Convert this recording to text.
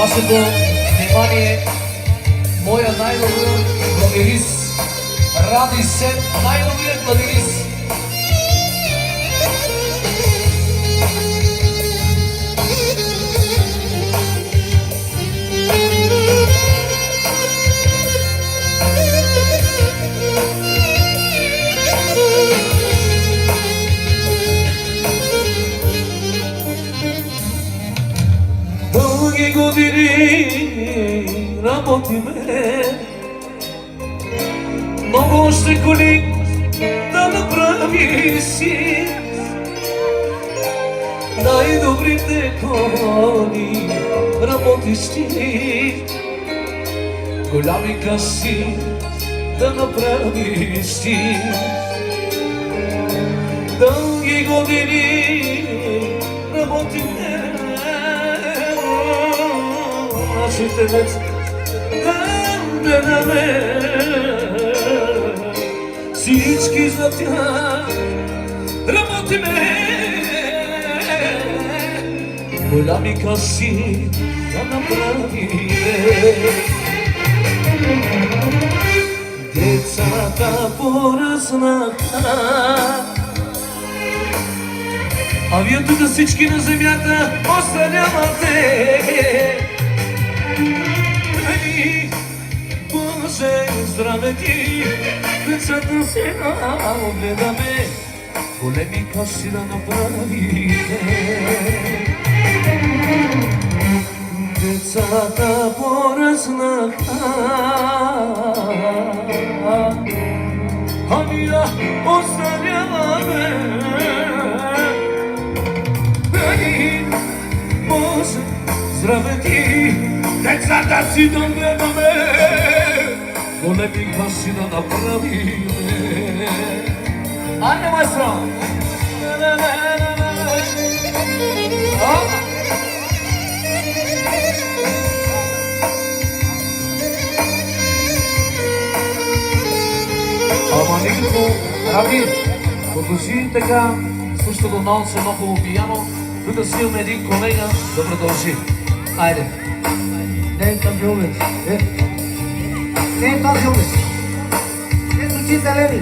вашето внимание моя най-добър клавирист, Ради Сен, най-добрият клавирист. Дълги години работиме, много още коли да направи си. Най-добрите коли работиш ти, голями къси да направиш ти. Дълги години работиме, нашите деца да гледаме, всички за тях работиме, голями къси да направиме. Децата поръснаха, а вие тук всички на земята останявате. Боже, здраве ти, децата се огледаме, големи къси да направите. Децата поръснаха, а ние останяваме. Боже, здраве ти, децата си да гледаме, големи къси да направиме. Айде, майстро! Ама никакво, Раби, продължи така, слушай до нон с едно хубаво пияно, тук си имаме един колега да продължи. Айде. Не е тази улица. Не е тази улица. Ето ти зелени.